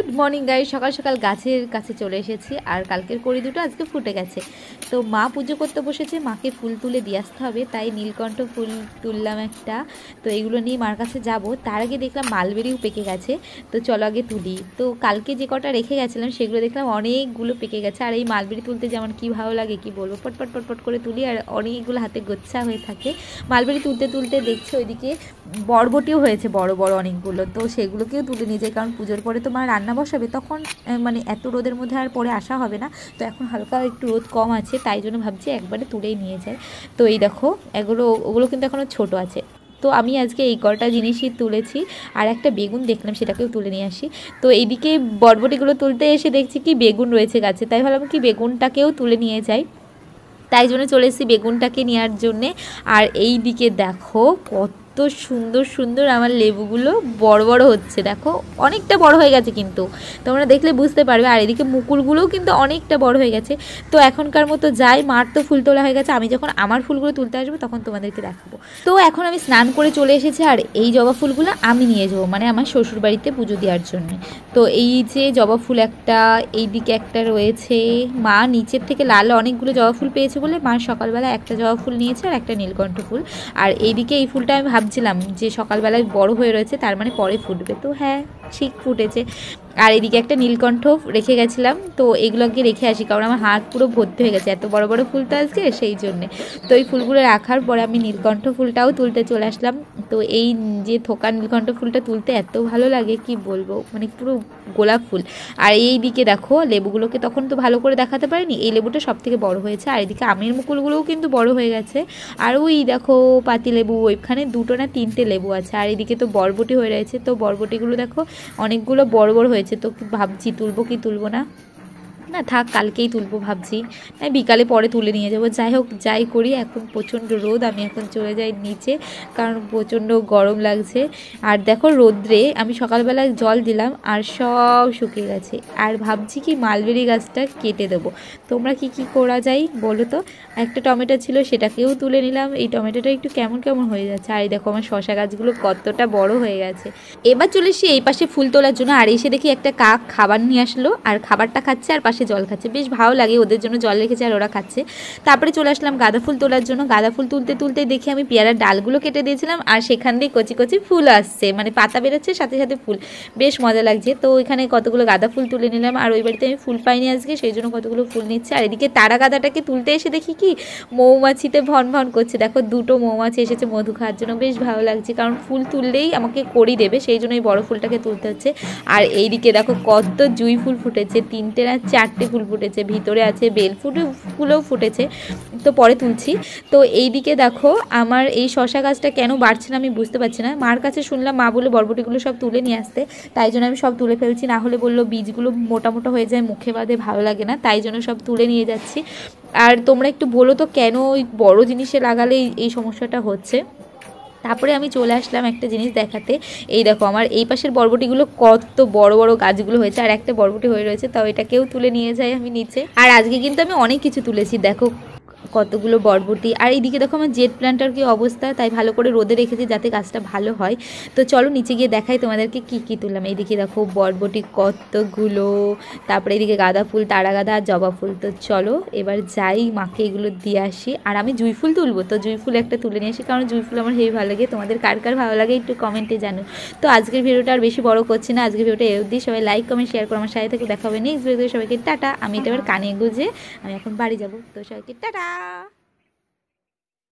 Good morning guys, সকাল সকাল গাছের কাছে চলে এসেছি। আর কালকের কড়ি দুটো আজকে ফুটে গেছে, তো মা পুজো করতে বসেছে, মাকে ফুল তুলে দিয়ে আসতে হবে, তাই নীলকণ্ঠ ফুল তুললাম একটা। তো এগুলো নিয়ে মার কাছে যাব, তার আগে দেখলাম মালবেরিও পেকে গেছে, তো চলো আগে তুলি। তো কালকে যে কটা রেখে গেছিলাম সেগুলো দেখলাম অনেকগুলো পেকে গেছে। আর এই মালবেরি তুলতে যেমন কি ভালো লাগে কি বলবো, পটপট পটপট করে তুলি আর অনেকগুলো হাতে গোচ্ছা হয়ে থাকে। মালবেরি তুলতে তুলতে দেখছি ওইদিকে বরবটিও হয়েছে বড় বড় অনেকগুলো, তো সেগুলোকেও তুলে নিয়ে যাই, কারণ পুজোর পরে তো মা রান্না বসাবে, তখন মানে এত রোদের মধ্যে আর পরে আসা হবে না। তো এখন হালকা একটু রোদ কম আছে, তাই জন্য ভাবছি একবারে তুলেই নিয়ে যাই। তো এই দেখো ওগুলো কিন্তু এখনও ছোট আছে। তো আমি আজকে এই কটা জিনিসই তুলেছি, আর একটা বেগুন দেখলাম সেটাকেও তুলে নিয়ে আসি। তো এইদিকে বরবটিগুলো তুলতে এসে দেখছি কি বেগুন রয়েছে গাছে, তাই ভাবলাম কি বেগুনটাকেও তুলে নিয়ে যাই, তাই জন্য চলে এসেছি বেগুনটাকে নেওয়ার জন্যে। আর এই দিকে দেখো কত সুন্দর সুন্দর আমার লেবুগুলো বড় বড় হচ্ছে, দেখো অনেকটা বড় হয়ে গেছে, কিন্তু তোমরা দেখলে বুঝতে পারবে। আর এদিকে মুকুলগুলোও কিন্তু অনেকটা বড় হয়ে গেছে। তো এখনকার মতো যাই, মার তো ফুল তোলা হয়ে গেছে, আমি যখন আমার ফুলগুলো তুলতে আসবো তখন তোমাদেরকে দেখাবো। তো এখন আমি স্নান করে চলে এসেছি, আর এই জবা ফুলগুলো আমি নিয়ে যাবো মানে আমার শ্বশুরবাড়িতে পুজো দেওয়ার জন্য। তো এই যে জবা ফুল একটা, এই দিকে একটা রয়েছে, মা নিচের থেকে লাল অনেকগুলো জবা ফুল পেয়েছে বলে মা সকালবেলা একটা জবা ফুল নিয়েছে আর একটা নীলকণ্ঠ ফুল। আর এইদিকে এই ফুলটা আমি ভাবছিলাম যে সকালবেলায় বড় হয়ে রয়েছে, তার মানে পরে ফুটবে, তো হ্যাঁ ঠিক ফুটেছে। আর এদিকে একটা নীলকণ্ঠ রেখে গেছিলাম, তো এগুলোকে রেখে আসি, কারণ আমার হাত পুরো ভর্তি হয়ে গেছে, এত বড় বড় ফুল তো আজকে, সেই জন্যে। তো এই ফুলগুলো রাখার পরে আমি নীলকণ্ঠ ফুলটাও তুলতে চলে আসলাম। তো এই যে থোকা নীলকণ্ঠ ফুলটা তুলতে এত ভালো লাগে কি বলবো, মানে পুরো গোলাপ ফুল। আর এই দিকে দেখো লেবুগুলোকে তখন তো ভালো করে দেখাতে পারিনি, এই লেবুটা সব থেকে বড় হয়েছে, আর এদিকে আমের মুকুলগুলোও কিন্তু বড় হয়ে গেছে। আর ওই দেখো পাতি লেবু, ওইখানে দুটো না তিনটে লেবু আছে। আর এদিকে তো বরবটি হয়ে রয়েছে, তো বরবটিগুলো দেখো অনেকগুলো বড় বড় হয়েছে, তো ভাবছি তুলবো কি তুলবো না, না থাক কালকেই তুলবো ভাবছি, বিকালে পরে তুলে নিয়ে যাবো। যাই হোক যাই করি, এখন প্রচণ্ড রোদ, আমি এখন চলে যাই নিচে, কারণ প্রচণ্ড গরম লাগছে। আর দেখো রোদ্রে আমি সকালবেলায় জল দিলাম আর সব শুকিয়ে গেছে। আর ভাবছি কি মালবেরি গাছটা কেটে দেবো। তোমরা কি কি করা যায় বলো তো। একটা টমেটো ছিল সেটাকেও তুলে নিলাম, এই টমেটোটা একটু কেমন কেমন হয়ে যাচ্ছে। আর এই দেখো আমার শশা গাছগুলো কতটা বড় হয়ে গেছে। এবার চলে এসে এই পাশে ফুল তোলার জন্য, আর এসে দেখি একটা কাক খাবার নিয়ে আসলো, আর খাবারটা খাচ্ছে আর পাশে জল খাচ্ছে, বেশ ভালো লাগে, ওদের জন্য জল রেখেছে আর ওরা খাচ্ছে। তারপরে চলে আসলাম গাঁদা ফুল তোলার জন্য, গাঁদা ফুল তুলতে তুলতে দেখি আমি পেয়ারার ডালগুলো কেটে দিয়েছিলাম, আর সেখান দিয়ে কচি কচি ফুল আসছে, মানে পাতা বেরোচ্ছে সাথে সাথে ফুল, বেশ মজা লাগছে। তো এখানে কতগুলো গাঁদা ফুল তুলে নিলাম, আর ওই বাড়িতে আমি ফুল পাইনি আজকে, সেই জন্য কতগুলো ফুল নিচ্ছে। আর এদিকে তারা গাঁদাটাকে তুলতে এসে দেখি কি মৌমাছিতে ভন ভন করছে, দেখো দুটো মৌমাছি এসেছে মধু খাওয়ার জন্য, বেশ ভালো লাগছে, কারণ ফুল তুললেই আমাকে কড়ি দেবে, সেই জন্য এই বড় ফুলটাকে তুলতে হচ্ছে। আর এইদিকে দেখো কত জুঁই ফুল ফুটেছে, তিনটে না চারটে ফুল ফুটেছে, ভিতরে আছে বেল ফুলও ফুটেছে, তো পরে তুলছি। তো এইদিকে দেখো আমার এই শশা গাছটা কেন বাড়ছে না আমি বুঝতে পারছি না, মার কাছে শুনলাম মা বলে বরবটিগুলো সব তুলে নিয়ে আসতে, তাই জন্য আমি সব তুলে ফেলছি, না হলে বললো বীজগুলো মোটা মোটা হয়ে যায় মুখে বাদে ভালো লাগে না, তাই জন্য সব তুলে নিয়ে যাচ্ছি। আর তোমরা একটু বলো তো কেন ওই বড় জিনিসে লাগালে এই সমস্যাটা হচ্ছে। তারপরে আমি চলে আসলাম একটা জিনিস দেখাতে, এই দেখো আমার এই পাশের বরবটিগুলো কত বড় বড় গাছগুলো হয়েছে, আর একটা বরবটি হয়ে রয়েছে, তাও এটাকেও তুলে নিয়ে যাই আমি নিচে। আর আজকে কিন্তু আমি অনেক কিছু তুলেছি, দেখো কতগুলো বরবটি। আর এইদিকে দেখো আমার জেট প্ল্যান্টার কি অবস্থা, তাই ভালো করে রোদে রেখেছি যাতে গাছটা ভালো হয়। তো চলো নিচে গিয়ে দেখাই তোমাদেরকে কি কি তুললাম। এইদিকে দেখো বরবটি কতগুলো, তারপরে এইদিকে গাঁদা ফুল, তারা গাঁদা আর জবা ফুল। তো চলো এবার যাই মাকে এগুলো দিয়ে আসি। আর আমি জুঁই ফুল তুলবো, তো জুঁই ফুল একটা তুলে নিয়ে আসি, কারণ জুঁই ফুল আমার হেবি ভালো লাগে। তোমাদের কার কার ভালো লাগে একটু কমেন্টে জানো। তো আজকের ভিডিওটা আর বেশি বড় করছি না, আজকের ভিডিওটা এর অবধি, সবাই লাইক কমেন্ট শেয়ার করো আমার সাথে থেকে, দেখা হবে নেক্সট ভিডিওতে। সবাইকে টাটা, আমি এটা এবার কানে গুঁজে আমি এখন বাড়ি যাবো, তো সবাইকে টাটা।